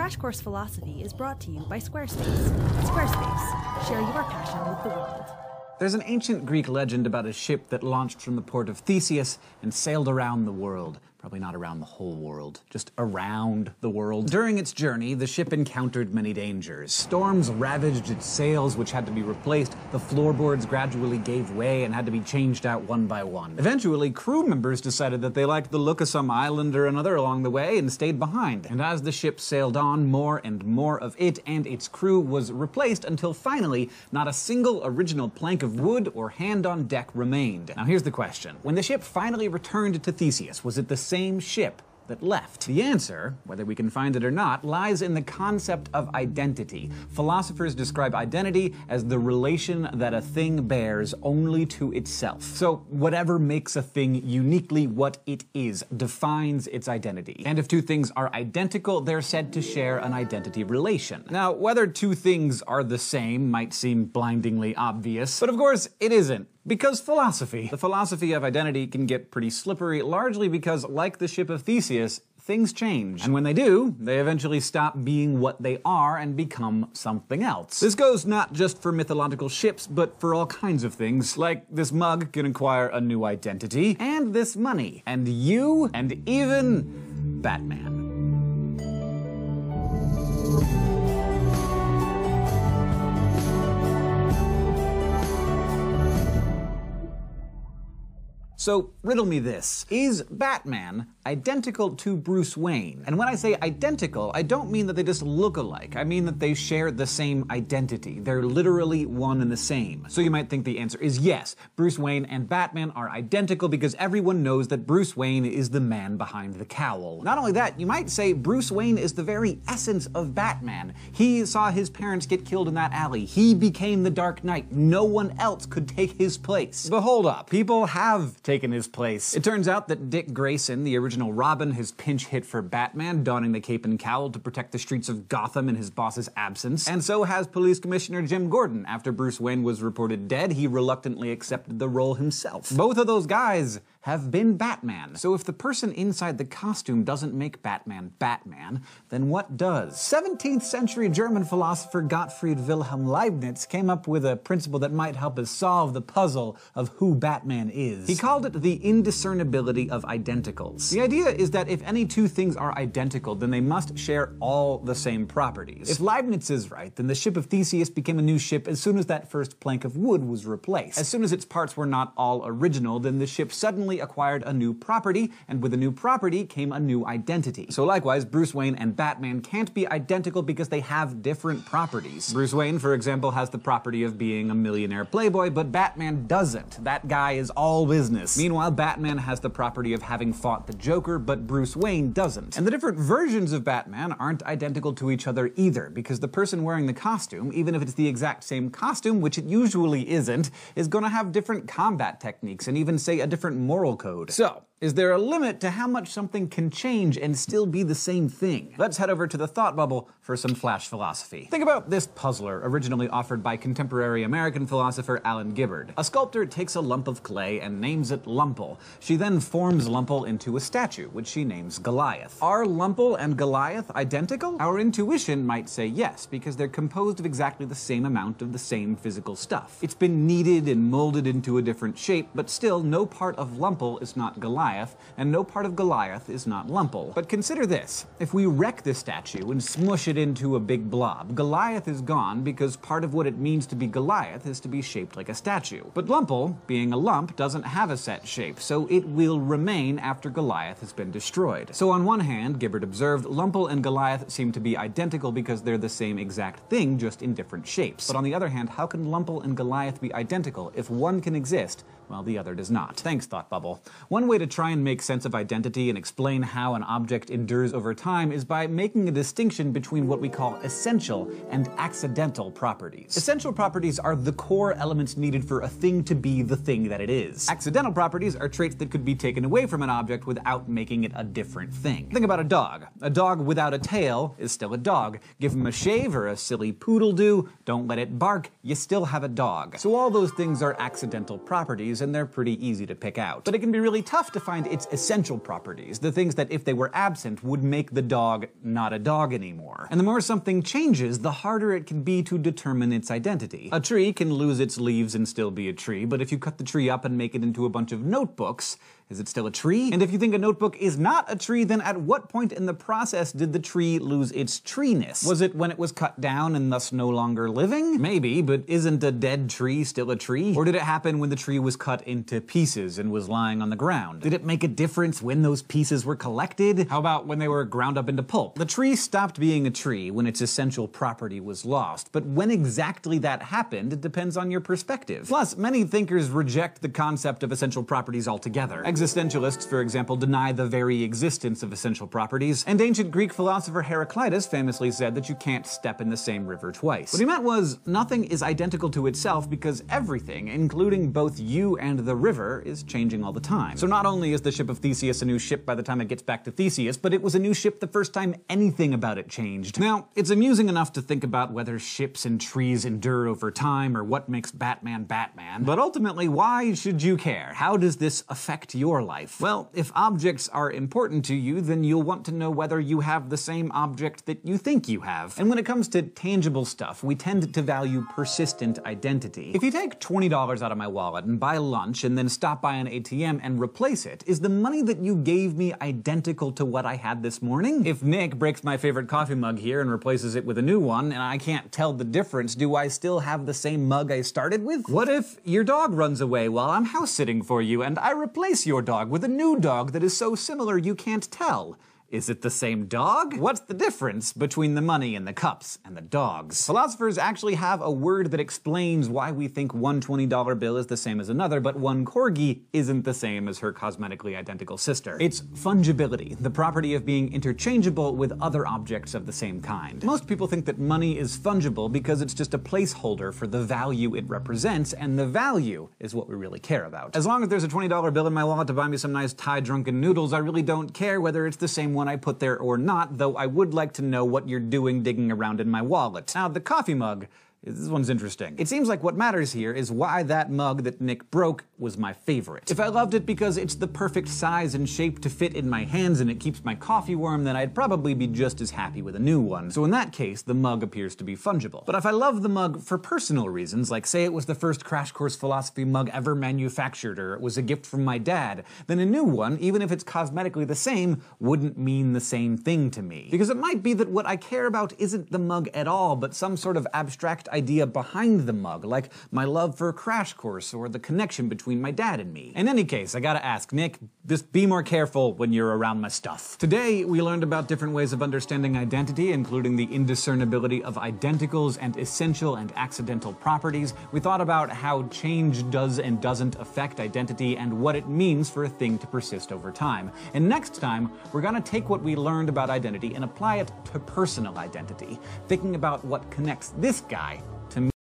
Crash Course Philosophy is brought to you by Squarespace. Squarespace, share your passion with the world. There's an ancient Greek legend about a ship that launched from the port of Theseus and sailed around the world. Probably not around the whole world, just around the world. During its journey, the ship encountered many dangers. Storms ravaged its sails, which had to be replaced. The floorboards gradually gave way and had to be changed out one by one. Eventually, crew members decided that they liked the look of some island or another along the way and stayed behind. And as the ship sailed on, more and more of it and its crew was replaced until finally, not a single original plank of wood or hand on deck remained. Now here's the question. When the ship finally returned to Theseus, was it the same ship that left? The answer, whether we can find it or not, lies in the concept of identity. Philosophers describe identity as the relation that a thing bears only to itself. So whatever makes a thing uniquely what it is defines its identity. And if two things are identical, they're said to share an identity relation. Now, whether two things are the same might seem blindingly obvious, but of course it isn't. Because philosophy. The philosophy of identity can get pretty slippery, largely because, like the ship of Theseus, things change. And when they do, they eventually stop being what they are and become something else. This goes not just for mythological ships, but for all kinds of things. Like this mug can acquire a new identity, and this money, and you, and even Batman. So, riddle me this. Is Batman identical to Bruce Wayne? And when I say identical, I don't mean that they just look alike. I mean that they share the same identity. They're literally one and the same. So you might think the answer is yes. Bruce Wayne and Batman are identical because everyone knows that Bruce Wayne is the man behind the cowl. Not only that, you might say Bruce Wayne is the very essence of Batman. He saw his parents get killed in that alley. He became the Dark Knight. No one else could take his place. But hold up. People have taken his place. It turns out that Dick Grayson, the original Robin, has pinch hit for Batman, donning the cape and cowl to protect the streets of Gotham in his boss's absence. And so has Police Commissioner Jim Gordon. After Bruce Wayne was reported dead, he reluctantly accepted the role himself. Both of those guys have been Batman. So if the person inside the costume doesn't make Batman Batman, then what does? 17th century German philosopher Gottfried Wilhelm Leibniz came up with a principle that might help us solve the puzzle of who Batman is. He called it the indiscernibility of identicals. The idea is that if any two things are identical, then they must share all the same properties. If Leibniz is right, then the ship of Theseus became a new ship as soon as that first plank of wood was replaced. As soon as its parts were not all original, then the ship suddenly acquired a new property, and with a new property came a new identity. So likewise, Bruce Wayne and Batman can't be identical because they have different properties. Bruce Wayne, for example, has the property of being a millionaire playboy, but Batman doesn't. That guy is all business. Meanwhile, Batman has the property of having fought the Joker, but Bruce Wayne doesn't. And the different versions of Batman aren't identical to each other either, because the person wearing the costume, even if it's the exact same costume, which it usually isn't, is gonna have different combat techniques and even, say, a different moral code. So, is there a limit to how much something can change and still be the same thing? Let's head over to the thought bubble for some flash philosophy. Think about this puzzler, originally offered by contemporary American philosopher Alan Gibbard. A sculptor takes a lump of clay and names it Lumpel. She then forms Lumpel into a statue, which she names Goliath. Are Lumpel and Goliath identical? Our intuition might say yes, because they're composed of exactly the same amount of the same physical stuff. It's been kneaded and molded into a different shape, but still no part of Lumpel is not Goliath, and no part of Goliath is not Lumpel. But consider this. If we wreck the statue and smush it into a big blob, Goliath is gone because part of what it means to be Goliath is to be shaped like a statue. But Lumpel, being a lump, doesn't have a set shape, so it will remain after Goliath has been destroyed. So on one hand, Gibbard observed, Lumpel and Goliath seem to be identical because they're the same exact thing, just in different shapes. But on the other hand, how can Lumpel and Goliath be identical if one can exist while the other does not? Thanks, Thought Bubble. One way to try and make sense of identity and explain how an object endures over time is by making a distinction between what we call essential and accidental properties. Essential properties are the core elements needed for a thing to be the thing that it is. Accidental properties are traits that could be taken away from an object without making it a different thing. Think about a dog. A dog without a tail is still a dog. Give him a shave or a silly poodle do, don't let it bark, you still have a dog. So all those things are accidental properties, properties, and they're pretty easy to pick out. But it can be really tough to find its essential properties, the things that if they were absent would make the dog not a dog anymore. And the more something changes, the harder it can be to determine its identity. A tree can lose its leaves and still be a tree, but if you cut the tree up and make it into a bunch of notebooks, is it still a tree? And if you think a notebook is not a tree, then at what point in the process did the tree lose its treeness? Was it when it was cut down and thus no longer living? Maybe, but isn't a dead tree still a tree? Or did it happen when the tree was cut into pieces and was lying on the ground? Did it make a difference when those pieces were collected? How about when they were ground up into pulp? The tree stopped being a tree when its essential property was lost, but when exactly that happened, it depends on your perspective. Plus, many thinkers reject the concept of essential properties altogether. Existentialists, for example, deny the very existence of essential properties, and ancient Greek philosopher Heraclitus famously said that you can't step in the same river twice. What he meant was, nothing is identical to itself because everything, including both you and the river, is changing all the time. So not only is the ship of Theseus a new ship by the time it gets back to Theseus, but it was a new ship the first time anything about it changed. Now, it's amusing enough to think about whether ships and trees endure over time or what makes Batman Batman, but ultimately, why should you care? How does this affect your life? Well, if objects are important to you, then you'll want to know whether you have the same object that you think you have. And when it comes to tangible stuff, we tend to value persistent identity. If you take $20 out of my wallet and buy lunch and then stop by an ATM and replace it, is the money that you gave me identical to what I had this morning? If Nick breaks my favorite coffee mug here and replaces it with a new one, and I can't tell the difference, do I still have the same mug I started with? What if your dog runs away while I'm house sitting for you and I replace your dog with a new dog that is so similar you can't tell? Is it the same dog? What's the difference between the money and the cups and the dogs? Philosophers actually have a word that explains why we think one $20 bill is the same as another, but one corgi isn't the same as her cosmetically identical sister. It's fungibility, the property of being interchangeable with other objects of the same kind. Most people think that money is fungible because it's just a placeholder for the value it represents, and the value is what we really care about. As long as there's a $20 bill in my wallet to buy me some nice Thai drunken noodles, I really don't care whether it's the same one I put there or not, though I would like to know what you're doing digging around in my wallet. Now, the coffee mug, this one's interesting. It seems like what matters here is why that mug that Nick broke was my favorite. If I loved it because it's the perfect size and shape to fit in my hands and it keeps my coffee warm, then I'd probably be just as happy with a new one. So in that case, the mug appears to be fungible. But if I love the mug for personal reasons, like say it was the first Crash Course Philosophy mug ever manufactured, or it was a gift from my dad, then a new one, even if it's cosmetically the same, wouldn't mean the same thing to me. Because it might be that what I care about isn't the mug at all, but some sort of abstract idea behind the mug, like my love for Crash Course or the connection between my dad and me. In any case, I gotta ask, Nick, just be more careful when you're around my stuff. Today, we learned about different ways of understanding identity, including the indiscernibility of identicals and essential and accidental properties. We thought about how change does and doesn't affect identity and what it means for a thing to persist over time. And next time, we're gonna take what we learned about identity and apply it to personal identity, thinking about what connects this guy